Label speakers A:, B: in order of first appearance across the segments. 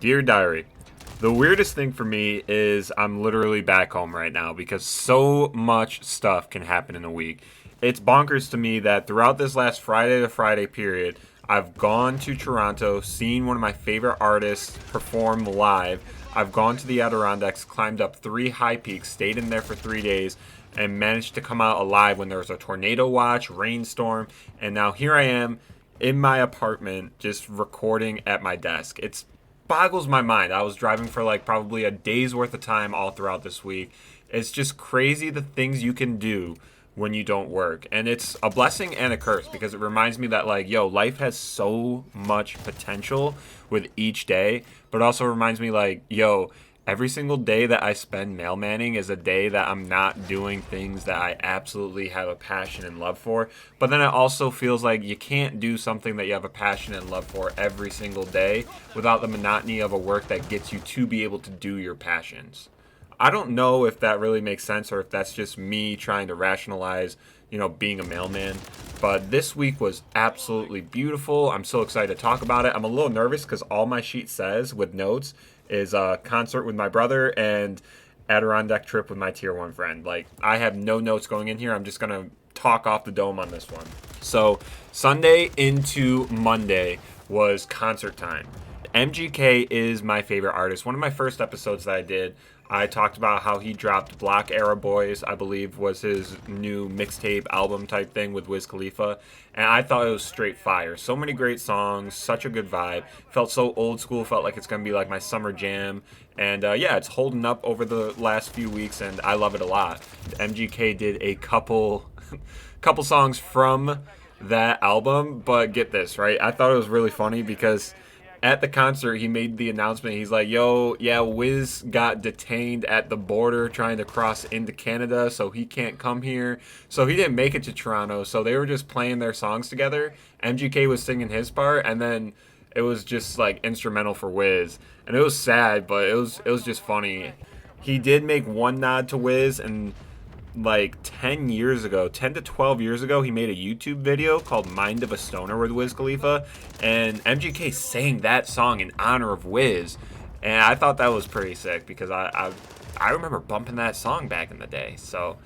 A: Dear Diary, the weirdest thing for me is I'm literally back home right now because so much stuff can happen in a week. It's bonkers to me that throughout this last Friday to Friday period, I've gone to Toronto, seen one of my favorite artists perform live. I've gone to the Adirondacks, climbed up 3 high peaks, stayed in there for 3 days, and managed to come out alive when there was a tornado watch, rainstorm, and now here I am in my apartment just recording at my desk. It's boggles my mind. I was driving for like probably a day's worth of time all throughout this week. It's just crazy the things you can do when you don't work. And it's a blessing and a curse because it reminds me that like, yo, life has so much potential with each day, but also reminds me like, yo, every single day that I spend mailmanning is a day that I'm not doing things that I absolutely have a passion and love for. But then it also feels like you can't do something that you have a passion and love for every single day without the monotony of a work that gets you to be able to do your passions. I don't know if that really makes sense or if that's just me trying to rationalize, being a mailman. But this week was absolutely beautiful. I'm so excited to talk about it. I'm a little nervous because all my sheet says with notes is a concert with my brother and Adirondack trip with my tier 1 friend. Like, I have no notes going in here. I'm just going to talk off the dome on this one. So, Sunday into Monday was concert time. MGK is my favorite artist. One of my first episodes that I did, I talked about how he dropped Block Era Boys, I believe was his new mixtape album type thing with Wiz Khalifa. And I thought it was straight fire. So many great songs, such a good vibe. Felt so old school, felt like it's going to be like my summer jam. And yeah, it's holding up over the last few weeks and I love it a lot. MGK did a couple songs from that album, but get this, right? I thought it was really funny because at the concert, he made the announcement. He's like, yo, yeah, Wiz got detained at the border trying to cross into Canada, so he can't come here. So he didn't make it to Toronto. So they were just playing their songs together. MGK was singing his part, and then it was just like instrumental for Wiz. And it was sad, but it was just funny. He did make one nod to Wiz, and like 10 to 12 years ago, he made a YouTube video called Mind of a Stoner with Wiz Khalifa, and MGK sang that song in honor of Wiz, and I thought that was pretty sick because I remember bumping that song back in the day. So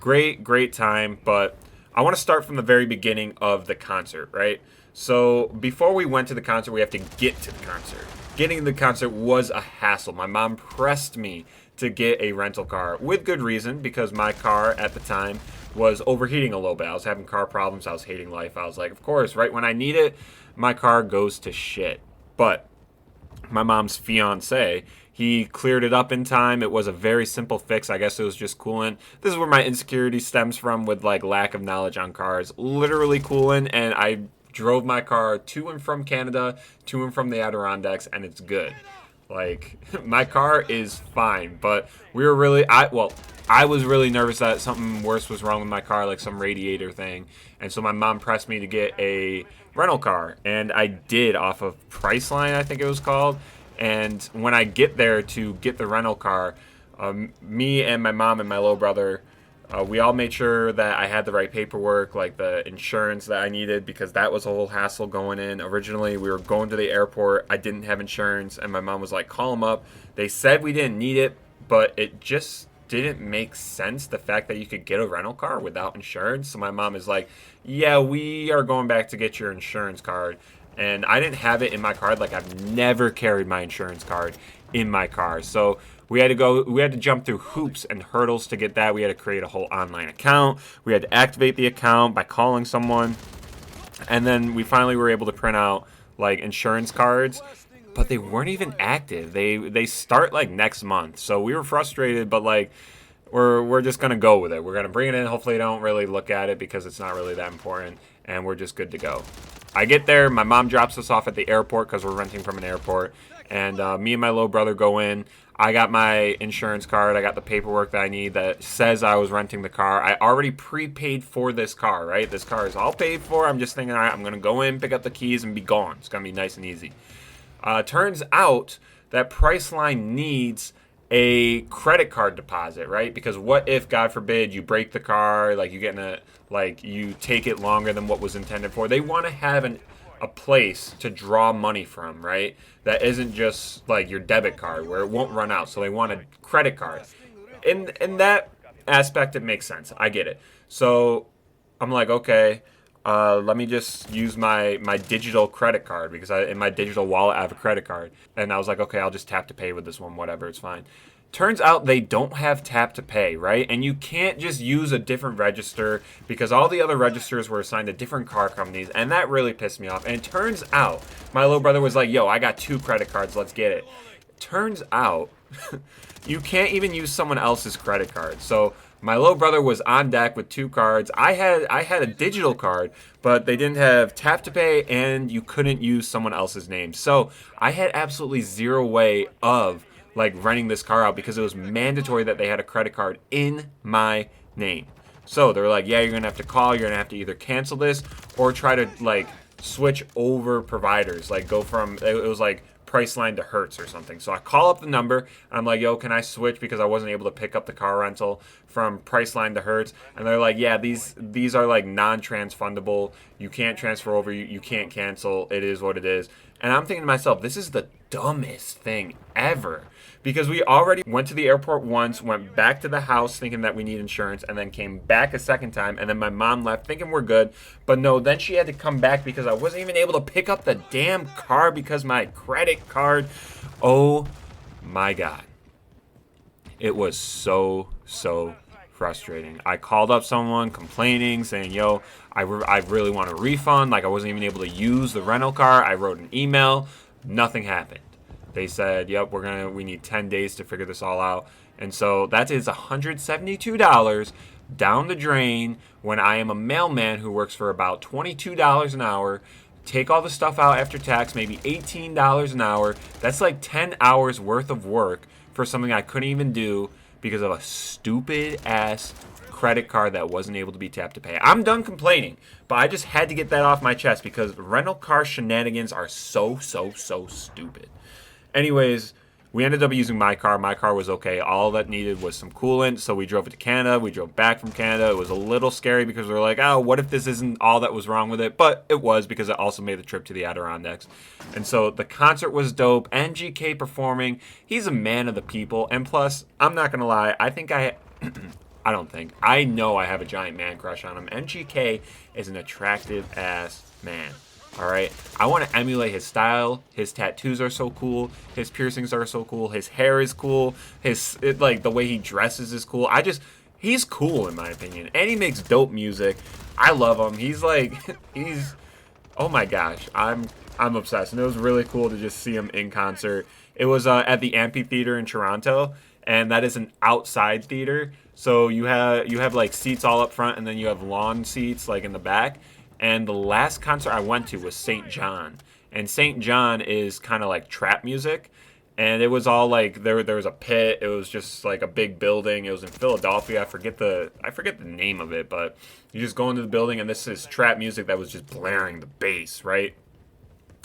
A: great time. But I want to start from the very beginning of the concert, right? So before we went to the concert, we have to get to the concert. Getting to the concert was a hassle. My mom pressed me to get a rental car with good reason because my car at the time was overheating a little bit. I was having car problems. I was hating life. I was like, of course, right when I need it, my car goes to shit. But my mom's fiance, he cleared it up in time. It was a very simple fix. I guess it was just coolant. This is where my insecurity stems from with like lack of knowledge on cars. Literally coolant, and I drove my car to and from Canada, to and from the Adirondacks, and it's good. Like, my car is fine, but I was really nervous that something worse was wrong with my car, like some radiator thing. And so my mom pressed me to get a rental car, and I did off of Priceline, I think it was called. And when I get there to get the rental car, me and my mom and my little brother, we all made sure that I had the right paperwork, like the insurance that I needed, because that was a whole hassle going in. Originally, we were going to the airport. I didn't have insurance, and my mom was like, call them up. They said we didn't need it, but it just didn't make sense, the fact that you could get a rental car without insurance. So my mom is like, yeah, we are going back to get your insurance card. And I didn't have it in my card. Like, I've never carried my insurance card in my car. So we had to jump through hoops and hurdles to get that. We had to create a whole online account. We had to activate the account by calling someone. And then we finally were able to print out like insurance cards, but they weren't even active. They start like next month. So we were frustrated, but like we're just going to go with it. We're going to bring it in. Hopefully they don't really look at it because it's not really that important, and we're just good to go. I get there. My mom drops us off at the airport because we're renting from an airport. And me and my little brother go in. I got my insurance card. I got the paperwork that I need that says I was renting the car. I already prepaid for this car, right? This car is all paid for. I'm just thinking, all right, I'm going to go in, pick up the keys, and be gone. It's going to be nice and easy. Turns out that Priceline needs a credit card deposit, right? Because what if, God forbid, you break the car, like you take it longer than what was intended for. They want to have a place to draw money from, right? That isn't just like your debit card where it won't run out. So they want a credit card. In that aspect, it makes sense. I get it. So I'm like, okay, let me just use my digital credit card because in my digital wallet I have a credit card. And I was like, okay, I'll just tap to pay with this one, whatever, it's fine. Turns out they don't have tap to pay, right? And you can't just use a different register because all the other registers were assigned to different car companies, and that really pissed me off. And it turns out my little brother was like, yo, I got 2 credit cards, let's get it. Turns out you can't even use someone else's credit card. So my little brother was on deck with 2 cards. I had a digital card, but they didn't have tap to pay, and you couldn't use someone else's name. So I had absolutely zero way of like renting this car out because it was mandatory that they had a credit card in my name. So they're like, yeah, you're gonna have to call, you're gonna have to either cancel this or try to like switch over providers, like go from, it was like Priceline to Hertz or something. So I call up the number and I'm like, yo, can I switch because I wasn't able to pick up the car rental from Priceline to Hertz? And they're like, yeah, these are like non-transfundable, you can't transfer over, you can't cancel, it is what it is. And I'm thinking to myself, this is the dumbest thing ever. Because we already went to the airport once, went back to the house thinking that we need insurance, and then came back a second time, and then my mom left thinking we're good. But no, then she had to come back because I wasn't even able to pick up the damn car because my credit card. Oh my God. It was so frustrating. I called up someone complaining, saying, yo, I really want a refund. Like I wasn't even able to use the rental car. I wrote an email. Nothing happened. They said, yep, we need 10 days to figure this all out. And so that is $172 down the drain when I am a mailman who works for about $22 an hour. Take all the stuff out after tax, maybe $18 an hour. That's like 10 hours worth of work for something I couldn't even do because of a stupid ass credit card that wasn't able to be tapped to pay. I'm done complaining, but I just had to get that off my chest because rental car shenanigans are so stupid. Anyways, we ended up using my car. My car was okay. All that needed was some coolant, so we drove it to Canada. We drove back from Canada. It was a little scary because we were like, oh, what if this isn't all that was wrong with it? But it was because it also made the trip to the Adirondacks. And so the concert was dope. MGK performing. He's a man of the people. And plus, I'm not going to lie, I know I have a giant man crush on him. MGK is an attractive ass man. All right, I want to emulate his style. His tattoos are so cool. His piercings are so cool. His hair is cool. The way he dresses is cool. He's cool in my opinion, and he makes dope music. I love him. Oh my gosh, I'm obsessed. And it was really cool to just see him in concert. It was at the amphitheater in Toronto, and that is an outside theater. So you have like seats all up front, and then you have lawn seats like in the back. And the last concert I went to was St. John. And St. John is kind of like trap music. And it was all like, there was a pit. It was just like a big building. It was in Philadelphia. I forget the name of it. But you just go into the building and this is trap music that was just blaring the bass, right?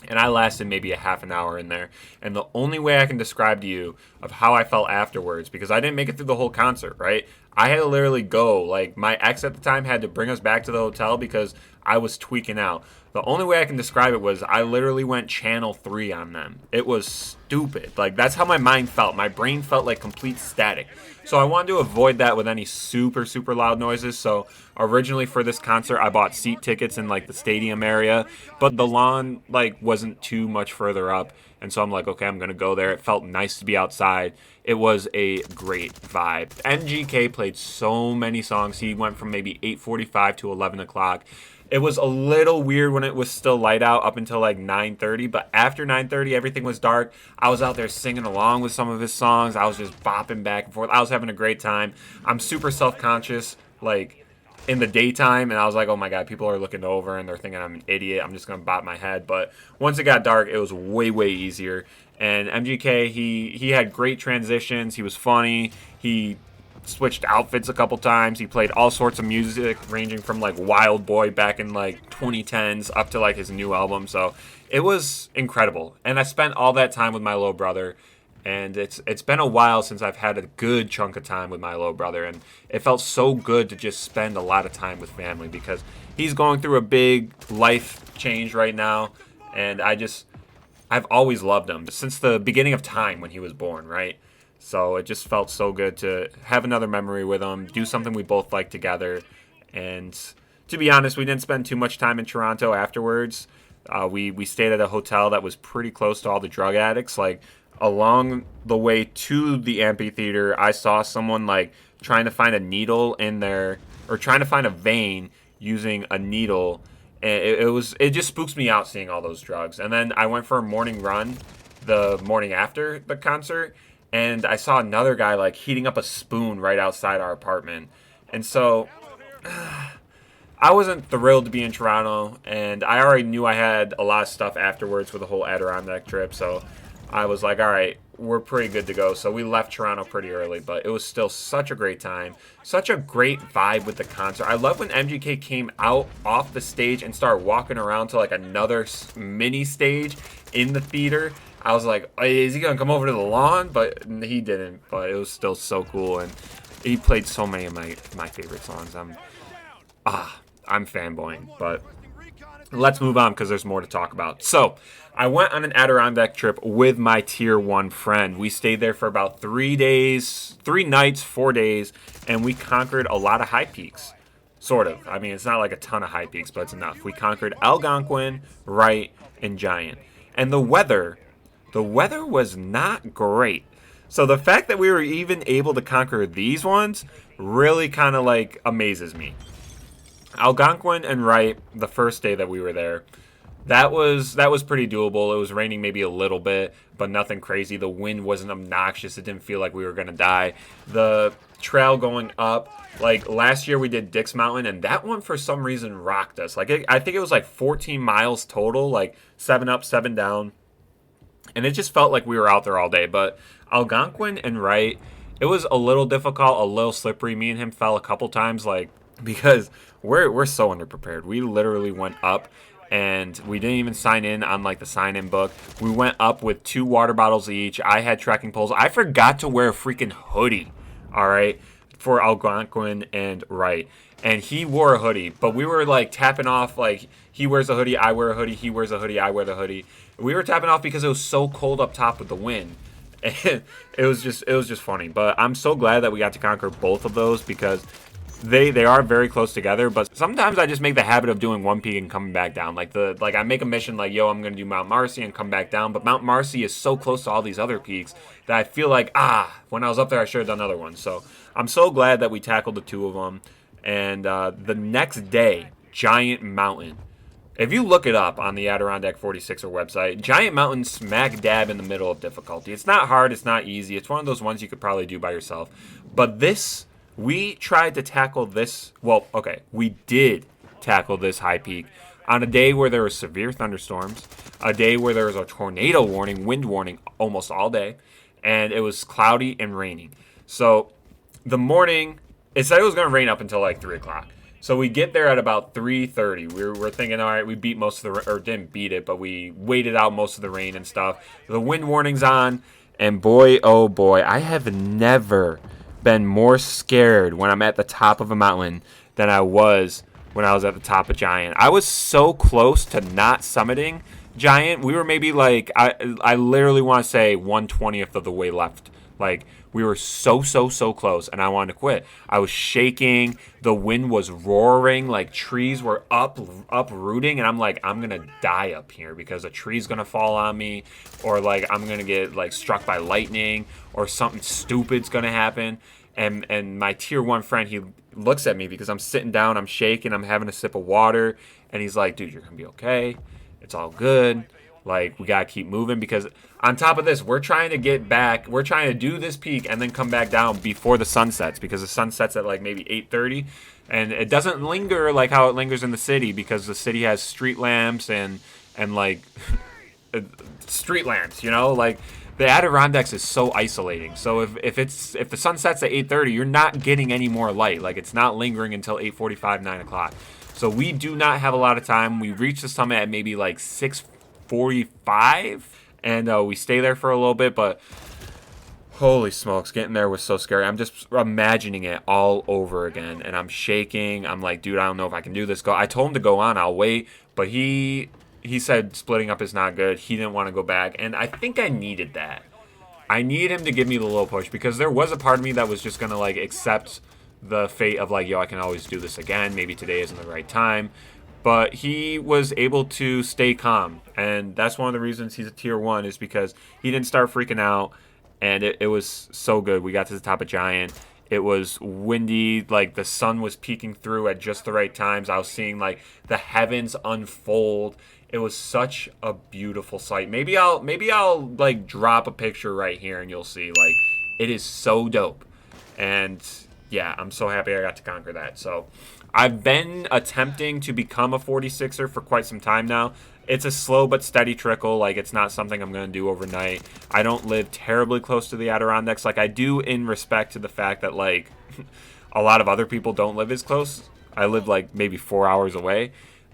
A: And I lasted maybe a half an hour in there. And the only way I can describe to you of how I felt afterwards, because I didn't make it through the whole concert, right? I had to literally go. Like, my ex at the time had to bring us back to the hotel because I was tweaking out. The only way I can describe it was I literally went channel 3 on them. It was stupid. Like, that's how my mind felt. My brain felt like complete static. So I wanted to avoid that with any super loud noises. So originally for this concert, I bought seat tickets in like the stadium area, but the lawn like wasn't too much further up. And so I'm like, okay, I'm going to go there. It felt nice to be outside. It was a great vibe. MGK played so many songs. He went from maybe 8:45 to 11 o'clock. It was a little weird when it was still light out up until like 9:30, but after 9:30, everything was dark. I was out there singing along with some of his songs. I was just bopping back and forth. I was having a great time. I'm super self-conscious, like, in the daytime, and I was like, oh my God, people are looking over and they're thinking I'm an idiot. I'm just going to bop my head. But once it got dark, it was way easier. And MGK, he had great transitions. He was funny. He switched outfits a couple times. He played all sorts of music ranging from like Wild Boy back in like 2010s up to like his new album. So it was incredible. And I spent all that time with my little brother, and it's been a while since I've had a good chunk of time with my little brother, and it felt so good to just spend a lot of time with family because he's going through a big life change right now. And I've always loved him since the beginning of time when he was born, right? So it just felt so good to have another memory with him, do something we both like together. And to be honest, we didn't spend too much time in Toronto afterwards. We stayed at a hotel that was pretty close to all the drug addicts. Like along the way to the amphitheater, I saw someone like trying to find a needle in there, or trying to find a vein using a needle. And it just spooks me out seeing all those drugs. And then I went for a morning run the morning after the concert, and I saw another guy like heating up a spoon right outside our apartment. And so I wasn't thrilled to be in Toronto, and I already knew I had a lot of stuff afterwards for the whole Adirondack trip, so I was like, all right, we're pretty good to go. So we left Toronto pretty early, but it was still such a great time, such a great vibe with the concert. I love when MGK came out off the stage and started walking around to like another mini stage in the theater. I was like, is he gonna come over to the lawn? But he didn't. But it was still so cool, and he played so many of my favorite songs. I'm fanboying, but let's move on because there's more to talk about. So I went on an Adirondack trip with my tier 1 friend. We stayed there for about 3 days, 3 nights, 4 days, and we conquered a lot of high peaks. Sort of. I mean, it's not like a ton of high peaks, but it's enough. We conquered Algonquin, Wright, and Giant. And the weather was not great. So the fact that we were even able to conquer these ones really kind of like amazes me. Algonquin and Wright, the first day that we were there, that was pretty doable. It was raining maybe a little bit, but nothing crazy. The wind wasn't obnoxious. It didn't feel like we were going to die. The trail going up, like last year we did Dick's Mountain, and that one for some reason rocked us. Like I think it was like 14 miles total, like 7 up, 7 down. And it just felt like we were out there all day. But Algonquin and Wright, it was a little difficult, a little slippery. Me and him fell a couple times, like, because we're so underprepared. We literally went up and we didn't even sign in on like the sign-in book. We went up with 2 water bottles each. I had trekking poles. I forgot to wear a freaking hoodie, all right, for Algonquin and Wright. And he wore a hoodie, but we were like tapping off, like he wears a hoodie, I wear a hoodie, he wears a hoodie, I wear the hoodie. We were tapping off because it was so cold up top with the wind. And it was just funny. But I'm so glad that we got to conquer both of those because they are very close together. But sometimes I just make the habit of doing one peak and coming back down. Like I make a mission like, yo, I'm gonna do Mount Marcy and come back down. But Mount Marcy is so close to all these other peaks that I feel like when I was up there I should have done other ones. So I'm so glad that we tackled the 2 of them. And the next day, Giant Mountain. If you look it up on the Adirondack 46er website, Giant Mountain smack dab in the middle of difficulty. It's not hard. It's not easy. It's one of those ones you could probably do by yourself. But we tried to tackle this. Well, okay, we did tackle this high peak on a day where there were severe thunderstorms, a day where there was a tornado warning, wind warning almost all day, and it was cloudy and raining. So the morning, it said it was going to rain up until like 3 o'clock. So we get there at about 3:30. We're thinking, all right, we beat most of the, or didn't beat it, but we waited out most of the rain and stuff. The wind warning's on, and boy, oh boy, I have never been more scared when I'm at the top of a mountain than I was when I was at the top of Giant. I was so close to not summiting Giant. We were maybe like, I literally want to say 1/20th of the way left. Like, we were so close, and I wanted to quit. I was shaking. The wind was roaring. Like, trees were uprooting, and I'm like, I'm going to die up here because a tree's going to fall on me, or, like, I'm going to get, like, struck by lightning, or something stupid's going to happen. And my tier 1 friend, he looks at me because I'm sitting down, I'm shaking, I'm having a sip of water, and he's like, dude, you're going to be okay. It's all good. Like, we got to keep moving because on top of this, we're trying to get back. We're trying to do this peak and then come back down before the sun sets because the sun sets at like maybe 8:30. And it doesn't linger like how it lingers in the city because the city has street lamps and like street lamps, you know? Like, the Adirondacks is so isolating. So if the sun sets at 8:30, you're not getting any more light. Like, it's not lingering until 8:45, 9 o'clock. So we do not have a lot of time. We reach the summit at maybe like 6:45, and we stay there for a little bit, but holy smokes, getting there was so scary. I'm just imagining it all over again, and I'm shaking. I'm like, dude, I don't know if I can do this. I told him to go on, I'll wait, but he he said splitting up is not good. He didn't want to go back, and I think I needed that. I need him to give me the little push, because there was a part of me that was just going to, like, accept the fate of, like, yo, I can always do this again. Maybe today isn't the right time. But he was able to stay calm, and that's one of the reasons he's a tier 1, is because he didn't start freaking out, and it was so good. We got to the top of Giant. It was windy, like the sun was peeking through at just the right times. I was seeing like the heavens unfold. It was such a beautiful sight. Maybe I'll like drop a picture right here and you'll see, like, it is so dope. And yeah, I'm so happy I got to conquer that. So I've been attempting to become a 46er for quite some time now. It's a slow but steady trickle. Like, it's not something I'm going to do overnight. I don't live terribly close to the Adirondacks. Like, I do in respect to the fact that, like, a lot of other people don't live as close. I live, like, maybe 4 hours away.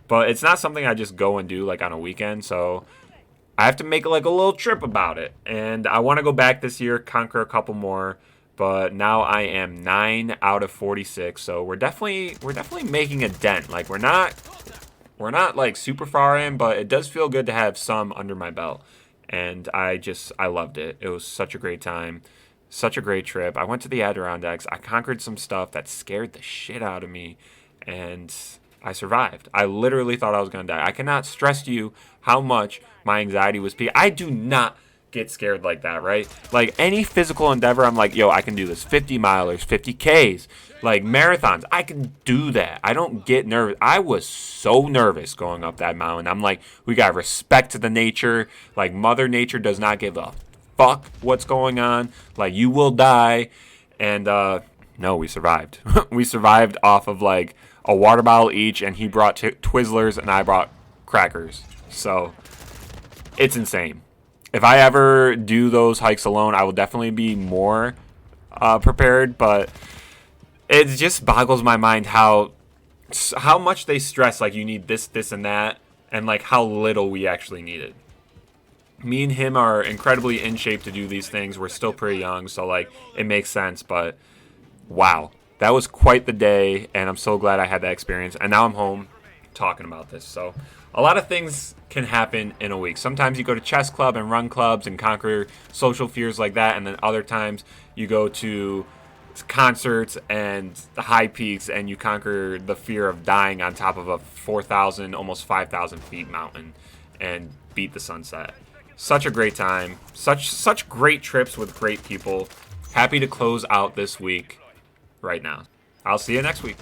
A: But it's not something I just go and do, like, on a weekend. So I have to make, like, a little trip about it. And I want to go back this year, conquer a couple more. But now I am 9 out of 46. So we're definitely making a dent. Like, we're not like super far in, but it does feel good to have some under my belt. And I loved it. It was such a great time. Such a great trip. I went to the Adirondacks. I conquered some stuff that scared the shit out of me. And I survived. I literally thought I was going to die. I cannot stress to you how much my anxiety was peaked. I do not get scared like that, right? Like, any physical endeavor, I'm like, yo, I can do this. 50 milers, 50 Ks, like marathons. I can do that. I don't get nervous. I was so nervous going up that mountain. I'm like, we got respect to the nature. Like, Mother Nature does not give a fuck what's going on. Like, you will die. And no, we survived. We survived off of like a water bottle each, and he brought Twizzlers and I brought crackers. So it's insane. If I ever do those hikes alone, I will definitely be more prepared. But it just boggles my mind how much they stress, like, you need this, this, and that, and like how little we actually need it. Me and him are incredibly in shape to do these things. We're still pretty young, so like it makes sense. But wow, that was quite the day, and I'm so glad I had that experience. And now I'm home talking about this. So a lot of things can happen in a week. Sometimes you go to chess club and run clubs and conquer social fears like that, and then other times you go to concerts and the high peaks and you conquer the fear of dying on top of a 4,000, almost 5,000 feet mountain and beat the sunset. Such a great time. Such great trips with great people. Happy to close out this week right now. I'll see you next week.